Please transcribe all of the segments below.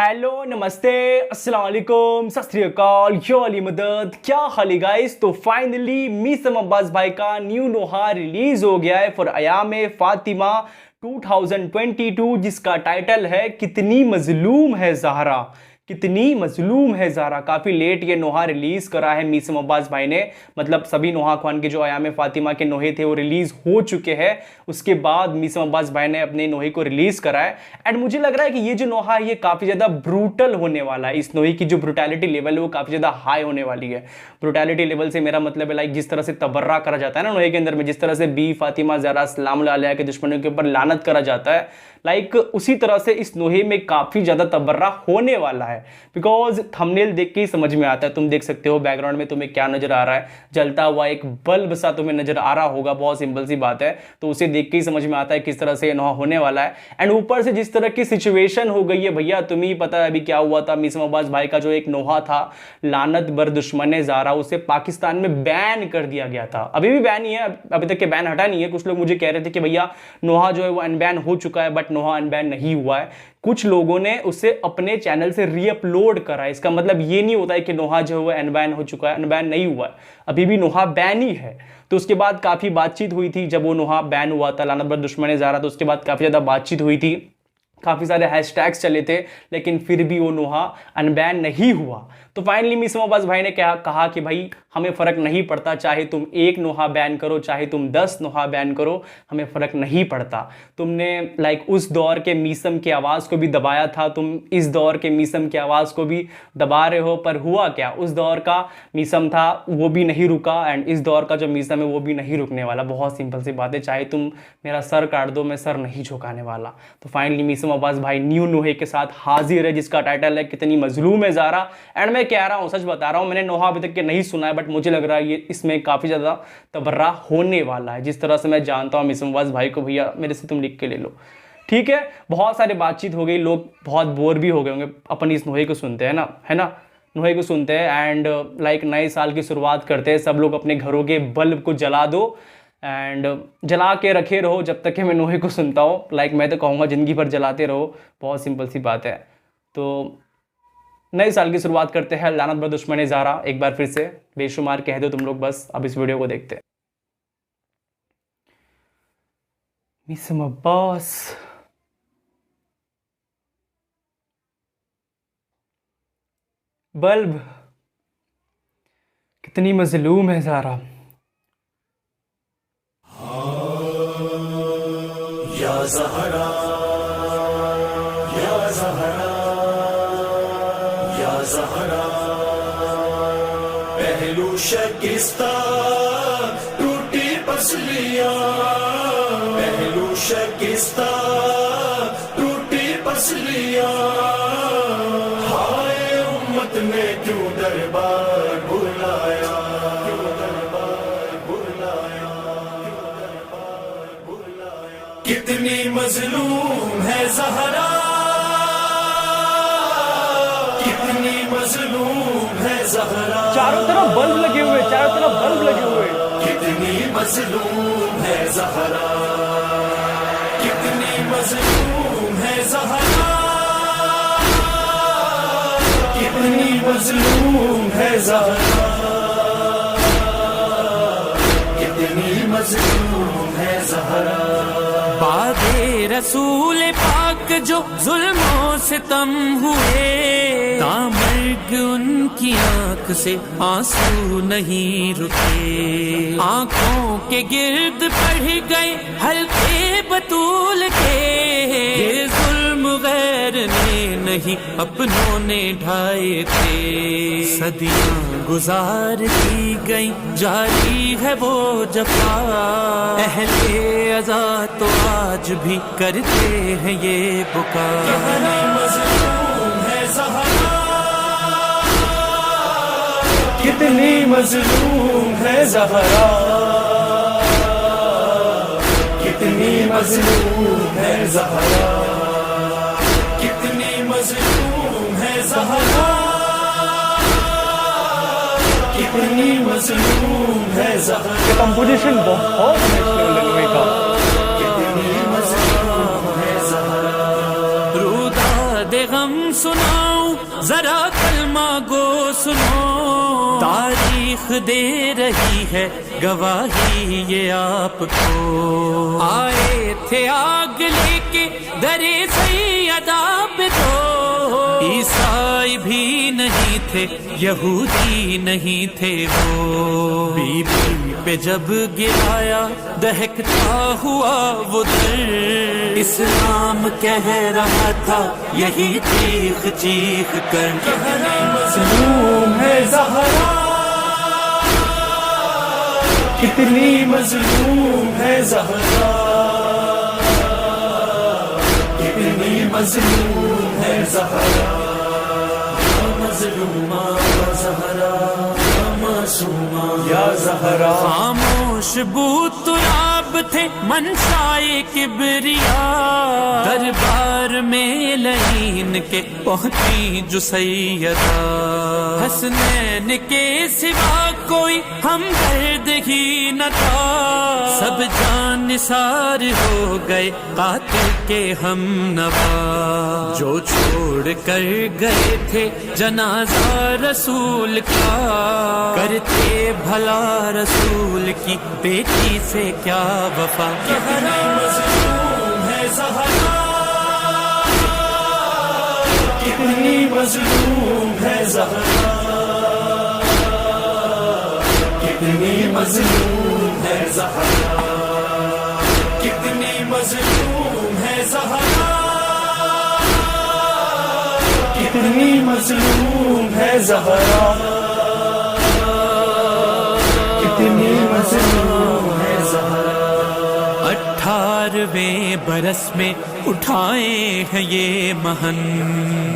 Hello नमस्ते अस्सलाम वालेकुम सत श्री अकाल यो अली मदद क्या हाल है गाइस। तो फाइनली मीसम अब्बास भाई का न्यू नोहा रिलीज हो गया है फॉर अयाम फातिमा 2022 जिसका टाइटल है कितनी मजलूम है ज़हरा। कितनी मजलूम है ज़हरा। काफ़ी लेट ये नोहा रिलीज़ करा है मीसम अब्बास भाई ने। मतलब सभी नोहा खान के जो अयाम फातिमा के नोहे थे वो रिलीज़ हो चुके हैं। उसके बाद मीसम अब्बास भाई ने अपने नोहे को रिलीज़ करा है। एंड मुझे लग रहा है कि ये जो नोहा है ये काफ़ी ज़्यादा ब्रूटल होने वाला है। इस नोहे की जो ब्रूटैलिटी लेवल है वो काफ़ी ज़्यादा हाई होने वाली है। ब्रूटैलिटी लेवल से मेरा मतलब है लाइक जिस तरह से तबर्रा करा जाता है ना नोहे के अंदर में, जिस तरह से बी फातिमा ज़हरा सलाम अलैहा के दुश्मनों के ऊपर लानत करा जाता है, लाइक उसी तरह से इस नोहे में काफ़ी ज़्यादा तबर्रा होने वाला है। बिकॉज थंबनेल देख के ही समझ में आता है। तुम देख सकते हो बैकग्राउंड में तुम्हें क्या नजर आ रहा है, जलता हुआ एक बल्ब सा तुम्हें नजर आ रहा होगा। बहुत सिंपल सी बात है, तो उसे देख के ही समझ में आता है किस तरह से ये नोहा होने वाला है। एंड ऊपर से जिस तरह की सिचुएशन हो गई है भैया, तुम्हें ही पता है अभी क्या हुआ था। मीसम अब्बास भाई का जो एक नोहा था लानत बर दुश्मन ज़हरा, उसे पाकिस्तान में बैन कर दिया गया था। अभी भी बैन ही है, अभी तक के बैन हटा नहीं है। कुछ लोग मुझे कह रहे थे कि भैया नोहा जो है वो अनबैन हो चुका है, बट नोहा अनबैन नहीं हुआ है। कुछ लोगों ने उसे अपने चैनल से रीअपलोड करा है। इसका मतलब ये नहीं होता है कि नोहा जो है वो अनबैन हो चुका है, अनबैन नहीं हुआ है, अभी भी नोहा बैन ही है। तो उसके बाद काफ़ी बातचीत हुई थी जब वो नोहा बैन हुआ था लानत बर दुश्मन ज़हरा, तो उसके बाद काफ़ी ज़्यादा बातचीत हुई थी, काफ़ी सारे हैशटैग्स चले थे, लेकिन फिर भी वो नोहा अनबैन नहीं हुआ। तो फाइनली मीसम अब्बास भाई ने क्या कहा कि भाई हमें फ़र्क नहीं पड़ता, चाहे तुम 1 नोहा बैन करो चाहे तुम 10 नोहा बैन करो, हमें फ़र्क नहीं पड़ता। तुमने लाइक उस दौर के मीसम की आवाज़ को भी दबाया था, तुम इस दौर के मीसम की आवाज़ को भी दबा रहे हो, पर हुआ क्या, उस दौर का मीसम था वो भी नहीं रुका, एंड इस दौर का जो मीसम है वो भी नहीं रुकने वाला। बहुत सिंपल सी बात है, चाहे तुम मेरा सर काट दो मैं सर नहीं झुकाने वाला। तो फाइनली मीसम अब्बास भाई न्यू नोहे के साथ हाजिर है जिसका टाइटल है कितनी मजलूम है ज़हरा। एंड मैं कह रहा हूँ, सच बता रहा हूँ, मैंने नोहा अभी तक के नहीं सुना है, बट मुझे लग रहा है ये इसमें काफ़ी ज़्यादा तबर्रा होने वाला है। जिस तरह से मैं जानता हूँ मीसम अब्बास भाई को, भैया मेरे से तुम लिख के ले लो, ठीक है। बहुत सारी बातचीत हो गई, लोग बहुत बोर भी हो गए होंगे अपन इस नोहे को सुनते हैं ना, है ना, नोहे को सुनते हैं। एंड लाइक नए साल की शुरुआत करते हैं, सब लोग अपने घरों के बल्ब को जला दो एंड जला के रखे रहो जब तक कि मैं नोहे को सुनता हूँ। लाइक मैं तो कहूँगा ज़िंदगी भर जलाते रहो, बहुत सिंपल सी बात है। तो नए साल की शुरुआत करते हैं लानत बर दुश्मन ज़हरा। एक बार फिर से बेशुमार कह दो तुम लोग, बस अब इस वीडियो को देखते हैं। मीसम अब्बास, बल्ब, कितनी मजलूम है ज़हरा। या ज़हरा या ज़हरा या ज़हरा, पहलू शकिस्ता टूटी पसलियां, पहलू शकिस्ता टूटी पसलियां, हाय उम्मत ने क्यों दरबार बुलाया, क्यों दरबार बुलाया, क्यों दरबार बुलाया। कितनी मजलूम है ज़हरा, कितनी मजलूम है ज़हरा। चारों तरफ बल्ब लगे हुए, चारों तरफ बल्ब लगे हुए। कितनी मजलूम है ज़हरा, कितनी मजलूम है ज़हरा, कितनी मजलूम है ज़हरा, कितनी मजलूम है ज़हरा। बादे रसूल पाक जो जुल्मों से तम हुए, तामर्ग उनकी आंख से आंसू नहीं रुके, आंखों के गिर्द पड़ गए हल्के बतूल के, ये जुल्म गैर ने नहीं अपनों ने ढाए थे, सदियां गुजार दी गई जारी है वो जफा, अहले अज़ा तो आज भी करते हैं ये पुकार। कितनी मजलूम है ज़हरा, कितनी मजलूम है ज़हरा, कितनी मजलूम है ज़हरा, कितनी मजलूम है ज़हरा, कितनी मजलूम है ज़हरा। कंपोजिशन बहुत नेशनल लैंग्वेज का, कितनी मजलूम है ज़हरा। रुदा दे गम सुनाऊं जरा कलमा गो सुनो, तारीख दे रही है गवाही ये आपको। आए थे आग लेके दरे सैयदा पे तो, ईसाई भी नहीं थे यहूदी नहीं थे वो। बीबी पे जब गिराया दहकता हुआ वो दर, इस्लाम कह रहा था यही चीख चीख कर, मजलूम है ज़हरा, कितनी मजलूम है ज़हरा, कितनी मजलूम है ज़हरा, मजलूमा ज़हरा, मासूमा या ज़हरा। खामोश बूतुराब थे मनशाए किबरिया, दरबार में लईन के पहुंची जो सैयदा, हसनैन के सिवा कोई हमदर्द ही न था, सब जान निसार हो गए कातिल के हम नवा, जो छोड़ कर गए थे जनाजा रसूल का, करते भला रसूल की बेटी से क्या वफा। कितनी मजलूम है ज़हरा, कितनी मजलूम है ज़हरा, कितनी मजलूम है ज़हरा, कितनी मजलूम है ज़हरा, कितनी मजलूम है ज़हरा, कितनी मजलूम है ज़हरा। 18वें बरस में उठाए हैं ये महन,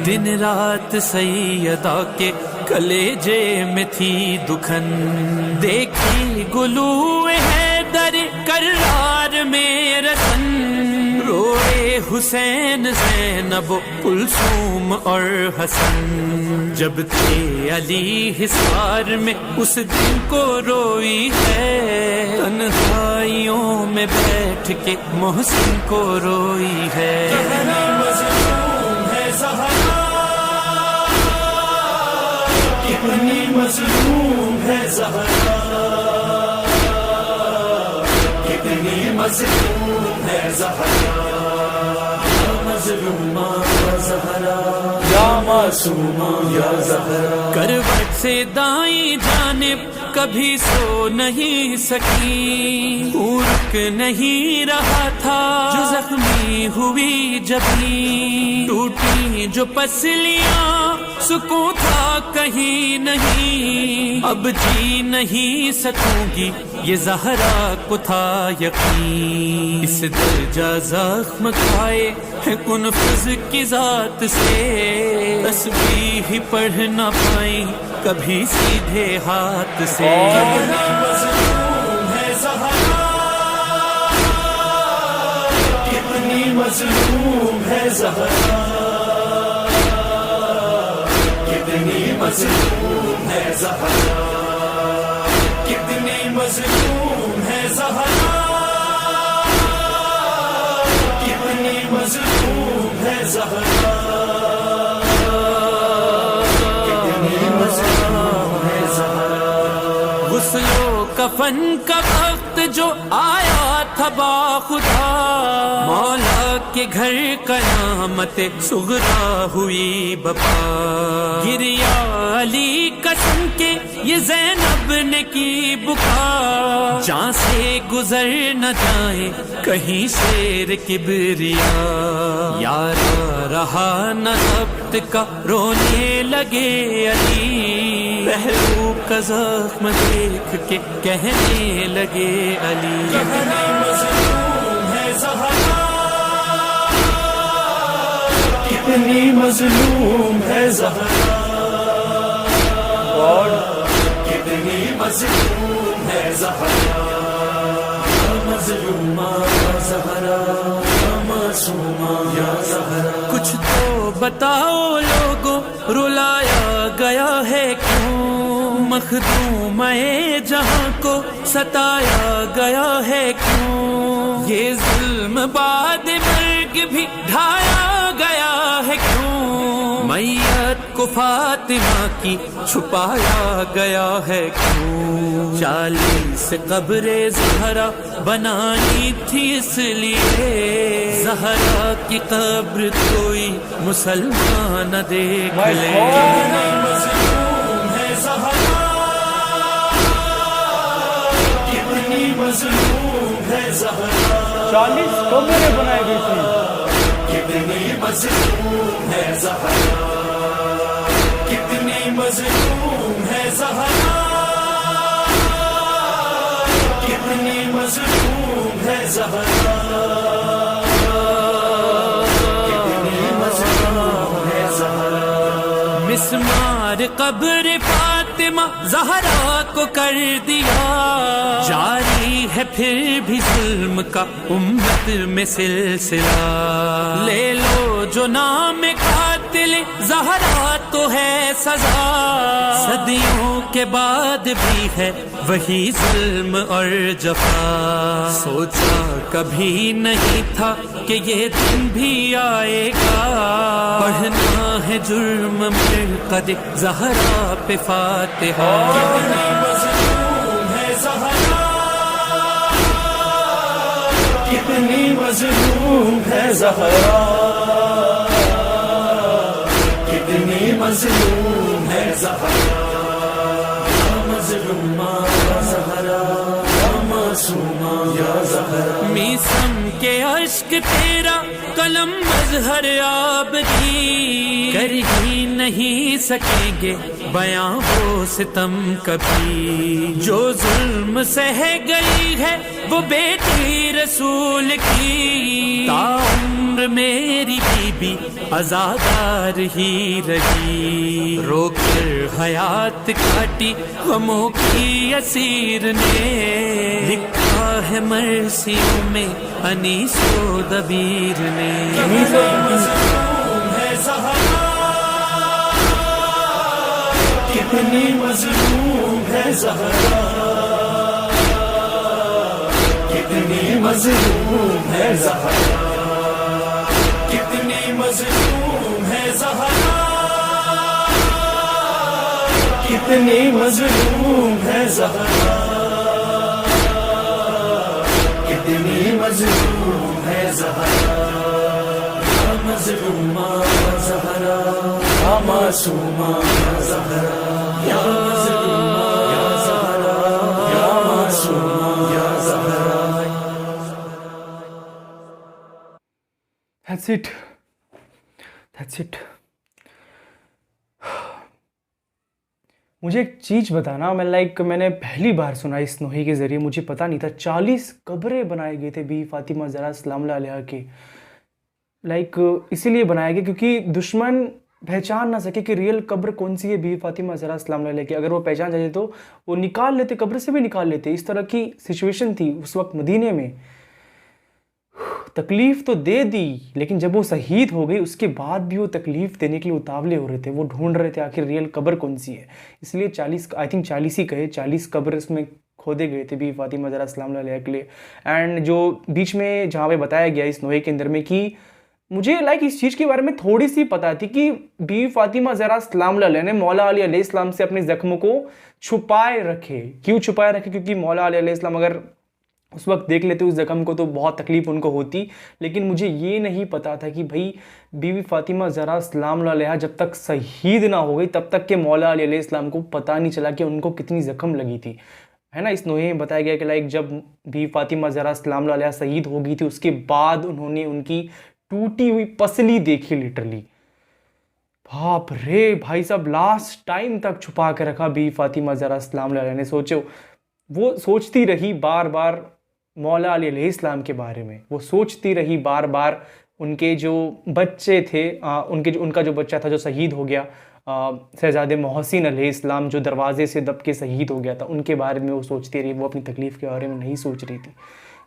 दिन रात सैयदा के कलेजे में थी दुखन, देखी गुलूए है दर करार में रसन, रोए हुसैन ज़ैनब कुलसूम और हसन, जब थे अली हिसार में उस दिन को रोई है, तन्हाइयों में बैठ के मोहसिन को रोई है। कितनी मजलूम है ज़हरा, कितनी मजलूम है ज़हरा, कितनी मजलूम है ज़हरा, मजलूमा ज़हरा, या मासूमा या ज़हरा। करवट से दाईं जानिब कभी सो नहीं सकी, रुक नहीं रहा था जो जख्मी हुई जबी, टूटी जो पसलियां सुकून था कहीं नहीं, अब जी नहीं सकूंगी ये ज़हरा को था यकीन, इस दर्जा जख्म खाए है कुनफज़ की जात से, तस्बीह ही पढ़ न पाई कभी सीधे हाथ से। कितनी मजलूम है ज़हरा, कितनी मजलूम है ज़हरा, कितनी मजलूम है ज़हरा, कितनी मजलूम है ज़हरा, कितनी मजलूम है ज़हरा, कितनी मजलूम है ज़हरा। गुस्लो कफन का वक्त जो आया था बाखुदा, मौला के घर कयामत सुगरा हुई बपा, गिरिया अली कसम के ये ज़ैनब ने की बुका, जहाँ से गुजर न जाए कहीं शेर किबरिया, यारा रहा न ज़ब्त का रोने लगे अली, पहलू का जख्म देख के कहने लगे अली। कितनी मजलूम है ज़हरा, कितनी मजलूम है ज़हरा, और कितनी मजलूम है ज़हरा, मजलूमा ज़हरा, मासूमा या ज़हरा। कुछ तो बताओ लोगों, रुलाया गया है क्यों, मखदूम-ए जहां को सताया गया है क्यों, ये जुल्म बाद मर्ग भी ढाया गया है क्यों, मैयत को फातिमा की छुपाया गया है क्यों? 40 कब्रे ज़हरा बनाई थी इसलिए ज़हरा की कब्र कोई मुसलमान न देख ले। मजलूम है ज़हरा, कितनी मजलूम है ज़हरा, 40 कब्रें बनाई गई थी। कितनी मजलूम है ज़हरा, कितनी मजलूम है ज़हरा, कितनी मजलूम है ज़हरा, कितनी मजलूम है ज़हरा। मिस्मार कब्र फातिमा ज़हरा को कर दिया जारी है फिर भी जुल्म का उम्मत में सिलसिला। ले लो जो नाम कातिल ज़हरा तो है सजा, सदियों के बाद भी है वही जुल्म और जफा। सोचा कभी नहीं था कि ये दिन भी आएगा, पढ़ना है जुर्म मिर्कद ज़हरा पे फातिहा। कितनी मजलूम है ज़हरा, कितनी मजलूम है ज़हरा, कितनी मजलूम है ज़हरा, या मजलूमा या ज़हरा, या मासूमा या ज़हरा। मीसम के अश्क तेरा कलम मजहर आबदी, कर ही नहीं सकेंगे बयां वो सितम कभी। जो जुल्म सह गई है वो बेटी रसूल की, ताउम्र मेरी बीबी आजादार ही रही। रोकर हयात काटी गमों की असीर ने, लिखा है मरसियों में अनीसो दबीर ने। मजलूम है ज़हरा, कितनी मजलूम है ज़हरा, कितनी मजलूम है ज़हरा, कितनी मजलूम है ज़हरा, कितनी मजलूम है ज़हरा, कितनी मजलूम है ज़हरा, या मजलूमा या ज़हरा, या मासूमा या ज़हरा, या मजलूमा या ज़हरा, या मासूमा या Zahra. That's it. That's it. मुझे एक चीज़ बताना, मैंने पहली बार सुना इस नोही के ज़रिए, मुझे पता नहीं था 40 कब्रें बनाए गए थे बी फातिमा ज़हरा सलाम अलैहा के। इसीलिए बनाया गया क्योंकि दुश्मन पहचान ना सके कि रियल कब्र कौन सी है बी फातिमा ज़हरा सलाम अलैहा की। अगर वो पहचान जाते तो वो निकाल लेते, कब्र से भी निकाल लेते। इस तरह की सिचुएशन थी उस वक्त मदीने में। तकलीफ़ तो दे दी, लेकिन जब वो शहीद हो गई उसके बाद भी वो तकलीफ़ देने के लिए उतावले हो रहे थे। वो ढूंढ रहे थे आखिर रियल कब्र कौन सी है। इसलिए 40, आई थिंक 40 ही कहे, 40 कब्र इसमें खोदे गए थे बी फातिमा ज़हरा सलाम अलैहा के लिए। एंड जो बीच में जहाँ पे बताया गया इस नोहे के अंदर में कि मुझे इस चीज़ के बारे में थोड़ी सी पता थी कि बी फातिमा ज़हरा सलाम अलैहा ने मौला अली अलैहिस्सलाम से अपने ज़ख्मों को छुपाए रखे। क्यों छुपाए रखे? क्योंकि मौला अली अलैहिस्सलाम अगर उस वक्त देख लेते उस ज़ख्म को तो बहुत तकलीफ़ उनको होती। लेकिन मुझे ये नहीं पता था कि भाई बीवी फ़ातिमा ज़हरा सलाम अलैहा जब तक शहीद ना हो गई तब तक के मौला अली अलैहिस्सलाम को पता नहीं चला कि उनको कितनी ज़ख्म लगी थी, है ना। इस नोहे में बताया गया कि जब बीवी फ़ातिमा ज़हरा सलाम अलैहा शहीद हो गई थी उसके बाद उन्होंने उनकी टूटी हुई पसली देखी लिटरली। बाप रे भाई साहब, लास्ट टाइम तक छुपा के रखा बीवी फ़ातिमा ज़हरा सलाम अलैहा ने। सोचो, वो सोचती रही बार बार मौला अली अलैहिस्सलाम के बारे में। वो सोचती रही बार बार उनके जो बच्चे थे, उनका जो बच्चा था जो शहीद हो गया, शहज़ादे मोहसिन अलैहिस्सलाम जो दरवाजे से दब के शहीद हो गया था, उनके बारे में वो सोचती रही। वो अपनी तकलीफ़ के बारे में नहीं सोच रही थी।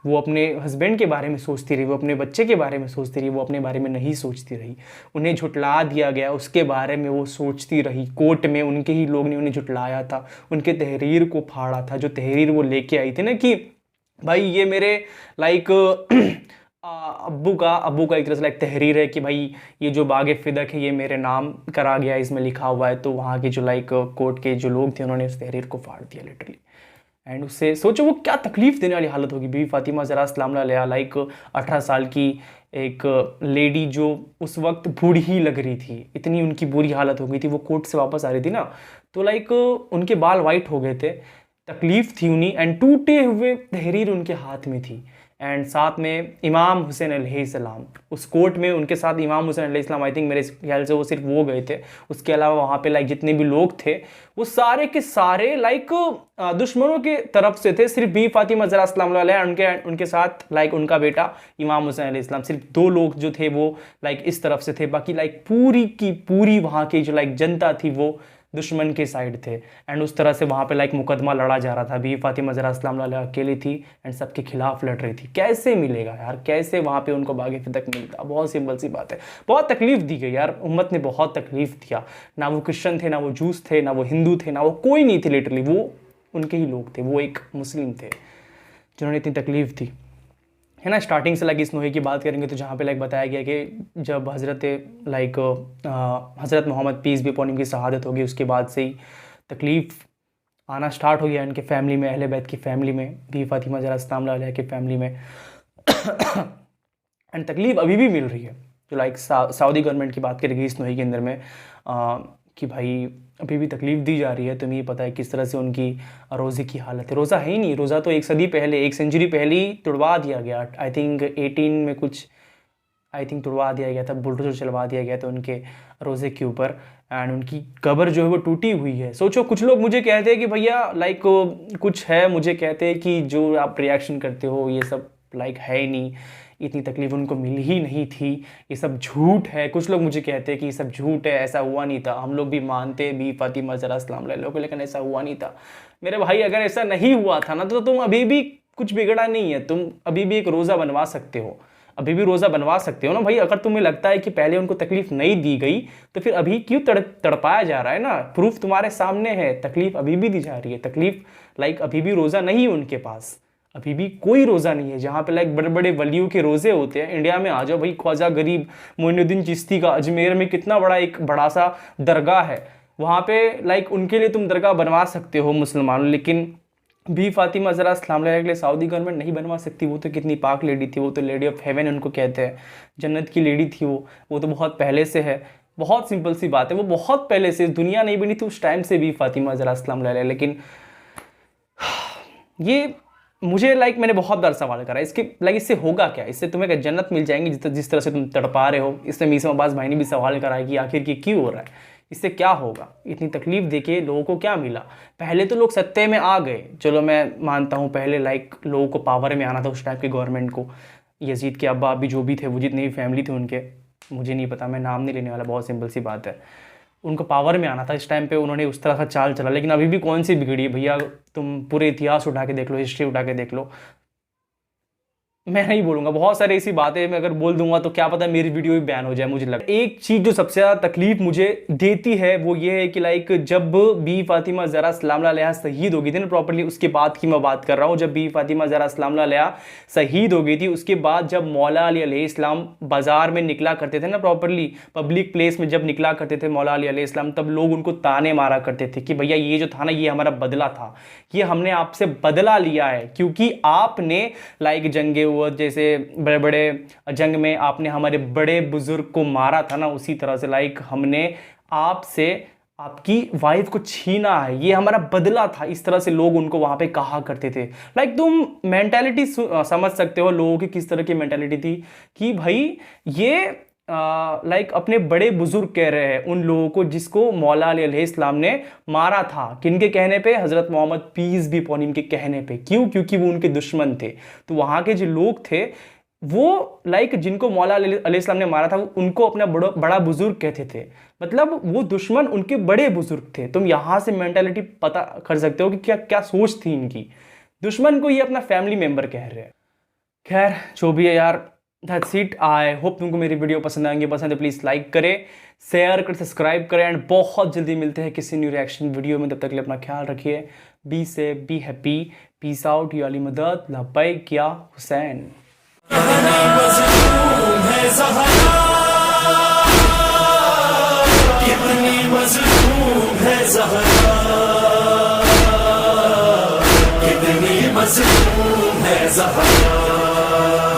वो अपने हस्बैंड के बारे में सोचती रही, वो अपने बच्चे के बारे में सोचती रही, वो अपने बारे में नहीं सोचती रही। उन्हें झुटला दिया गया, उसके बारे में वो सोचती रही। कोर्ट में उनके ही लोग ने उन्हें झुटलाया था, उनके तहरीर को फाड़ा था, जो तहरीर वो लेके आई थी ना कि भाई ये मेरे अब्बू का एक तरह से लाइक तहरीर है कि भाई ये जो बाग फिदक है ये मेरे नाम करा गया, इसमें लिखा हुआ है। तो वहाँ के जो लाइक कोर्ट के जो लोग थे उन्होंने उस तहरीर को फाड़ दिया लिटरली। एंड उससे सोचो वो क्या तकलीफ देने वाली हालत होगी। बीवी फातिमा ज़हरा सलाम अलैहा लाइक 18 साल की एक लेडी जो उस वक्त बूढ़ी ही लग रही थी, इतनी उनकी बुरी हालत हो गई थी। वो कोर्ट से वापस आ रही थी ना, तो लाइक उनके बाल वाइट हो गए थे, तकलीफ थी उन्हीं। एंड टूटे हुए तहरीर उनके हाथ में थी। एंड साथ में इमाम हुसैन अलैहिस्सलाम उस कोर्ट में, उनके साथ इमाम हुसैन अलैहिस्सलाम, आई थिंक मेरे ख्याल से वो सिर्फ वो गए थे। उसके अलावा वहाँ पे लाइक जितने भी लोग थे वो सारे के सारे लाइक दुश्मनों के तरफ से थे। सिर्फ बीवी फातिमा ज़हरा सलाम अलैहा उनके साथ लाइक उनका बेटा इमाम हुसैन अलैहिस्सलाम, सिर्फ 2 लोग जो थे वो लाइक इस तरफ से थे। बाकी लाइक पूरी की पूरी वहाँ की जो लाइक जनता थी वो दुश्मन के साइड थे। एंड उस तरह से वहाँ पे लाइक मुकदमा लड़ा जा रहा था। बीवी फातिमा ज़हरा सलाम अलैहा अकेली थी एंड सबके खिलाफ लड़ रही थी। कैसे मिलेगा यार, कैसे वहाँ पे उनको बाग फिदक मिलता? बहुत सिंपल सी बात है। बहुत तकलीफ दी गई यार, उम्मत ने बहुत तकलीफ दिया। ना वो क्रिश्चन थे, ना वो जूस थे, ना वो हिंदू थे, ना वो कोई नहीं थे। लिटरली वो उनके ही लोग थे, वो एक मुस्लिम थे जिन्होंने इतनी तकलीफ दी, है ना। स्टार्टिंग से लाइक इस नोहे की बात करेंगे तो जहाँ पे लाइक बताया गया कि जब Hazrat Mohammad peace be upon him की शहादत होगी, उसके बाद से ही तकलीफ़ आना स्टार्ट हो गया इनके फैमिली में, अहले बैत की फैमिली में, बीवी फातिमा ज़हरा सलाम अलैहा की फैमिली में। एंड तकलीफ़ अभी भी मिल रही है। जो लाइक सऊदी गवर्नमेंट की बात करेगी इस नोहे के अंदर में कि भाई अभी भी तकलीफ़ दी जा रही है। तुम्हें पता है किस तरह से उनकी रोज़े की हालत है। रोज़ा है ही नहीं, रोज़ा तो 1 सदी पहले, 1 सेंचुरी पहले ही तुड़वा दिया गया। आई थिंक 18 में कुछ तुड़वा दिया गया था, बुलडोजर चलवा दिया गया था उनके रोज़े के ऊपर। एंड उनकी कब्र जो है वो टूटी हुई है। सोचो, कुछ लोग मुझे कहते हैं कि भैया लाइक कुछ है, मुझे कहते हैं कि जो आप रिएक्शन करते हो ये सब लाइक है ही नहीं, इतनी तकलीफ उनको मिल ही नहीं थी, ये सब झूठ है। कुछ लोग मुझे कहते हैं कि ये सब झूठ है, ऐसा हुआ नहीं था। हम लोग भी मानते बीवी फातिमा ज़हरा सलाम अलैहा को, लेकिन ऐसा हुआ नहीं था। मेरे भाई अगर ऐसा नहीं हुआ था ना तो तुम अभी भी कुछ बिगड़ा नहीं है, तुम अभी भी एक रोज़ा बनवा सकते हो, अभी भी रोज़ा बनवा सकते हो ना भाई। अगर तुम्हें लगता है कि पहले उनको तकलीफ नहीं दी गई तो फिर अभी क्यों तड़पाया जा रहा है ना। प्रूफ तुम्हारे सामने है, तकलीफ अभी भी दी जा रही है। तकलीफ लाइक अभी भी रोज़ा नहीं है उनके पास, अभी भी कोई रोज़ा नहीं है। जहाँ पे लाइक बड़े बड़े वलियों के रोज़े होते हैं, इंडिया में आ जाओ भाई, ख्वाजा गरीब मोइनुद्दीन चिश्ती का अजमेर में कितना बड़ा एक बड़ा सा दरगाह है, वहाँ पे लाइक उनके लिए तुम दरगाह बनवा सकते हो मुसलमानों। लेकिन बीवी फातिमा ज़हरा सलाम अलैहा के लिए सऊदी गवर्नमेंट नहीं बनवा सकती। वो तो कितनी पाक लेडी थी, वो तो लेडी ऑफ हेवन उनको कहते हैं, जन्नत की लेडी थी वो तो बहुत पहले से है। बहुत सिंपल सी बात है, वो बहुत पहले से, दुनिया नहीं बनी थी उस टाइम से बीवी फातिमा ज़हरा सलाम अलैहा। लेकिन ये मुझे लाइक मैंने बहुत बार सवाल करा इसके लाइक इससे होगा क्या, इससे तुम्हें जन्नत मिल जाएंगी जिस तरह से तुम तड़पा रहे हो। इससे मीसम अब्बास भाई ने भी सवाल करा है कि आखिर ये क्यों हो रहा है, इससे क्या होगा, इतनी तकलीफ देके लोगों को क्या मिला। पहले तो लोग सत्ते में आ गए, चलो मैं मानता हूँ, पहले लाइक लोगों को पावर में आना था उस टाइप के गवर्नमेंट को। यजीद के अब्बा अभी जो भी थे, वो जितनी भी फैमिली थी उनके, मुझे नहीं पता, मैं नाम नहीं लेने वाला, बहुत सिंपल सी बात है। उनको पावर में आना था इस टाइम पे, उन्होंने उस तरह का चाल चला। लेकिन अभी भी कौन सी बिगड़ी है भैया, तुम पूरे इतिहास उठा के देख लो, हिस्ट्री उठा के देख लो। मैं नहीं बोलूंगा, बहुत सारी ऐसी बातें मैं अगर बोल दूंगा तो क्या पता मेरी वीडियो भी बैन हो जाए। मुझे लगता है एक चीज़ जो सबसे ज़्यादा तकलीफ मुझे देती है वो ये है कि लाइक जब बीवी फातिमा ज़हरा सलाम अलैहा शहीद हो गई थी ना, प्रॉपर्ली उसके बाद की मैं बात कर रहा हूँ। जब बीवी फातिमा ज़हरा सलाम अलैहा शहीद हो गई थी, उसके बाद जब मौला अली अलैहिस्सलाम बाजार में निकला करते थे ना, प्रॉपर्ली पब्लिक प्लेस में जब निकला करते थे मौला अली अलैहिस्सलाम, तब लोग उनको ताने मारा करते थे कि भैया ये जो था ना, ये हमारा बदला था, ये हमने आपसे बदला लिया है, क्योंकि आपने लाइक जंगे जैसे बड़े बड़े जंग में आपने हमारे बड़े बुजुर्ग को मारा था ना, उसी तरह से लाइक हमने आपसे आपकी वाइफ को छीना है, ये हमारा बदला था। इस तरह से लोग उनको वहां पे कहा करते थे। लाइक तुम मेंटालिटी समझ सकते हो लोगों की किस तरह की मेंटालिटी थी कि भाई ये लाइक अपने बड़े बुजुर्ग कह रहे हैं उन लोगों को जिसको मौला अली अलैहिस्सलाम ने मारा था। किनके कहने पे? Hazrat Mohammad peace be upon him के कहने पे। क्यों? क्योंकि वो उनके दुश्मन थे। तो वहां के जो लोग थे वो लाइक जिनको मौला अली अलैहिस्सलाम ने मारा था उनको अपना बड़ा बुजुर्ग कहते थे, मतलब वो दुश्मन उनके बड़े बुजुर्ग थे। तुम यहां से मेंटालिटी पता कर सकते हो कि क्या क्या सोच थी इनकी। दुश्मन को ये अपना फैमिली मेंबर कह रहे हैं। खैर जो भी है यार, दैट्स इट। आई होप तुमको मेरी वीडियो पसंद आएंगे। पसंद है प्लीज़ लाइक करें, शेयर करें, सब्सक्राइब करें एंड बहुत जल्दी मिलते हैं किसी न्यू रिएक्शन वीडियो में। तब तक के लिए अपना ख्याल रखिए। Be safe, be happy, peace out, you Ali मदद, लब्बैक या हुसैन। कितनी मजलूम है ज़हरा, कितनी मजलूम है ज़हरा, कितनी मजलूम है ज़हरा।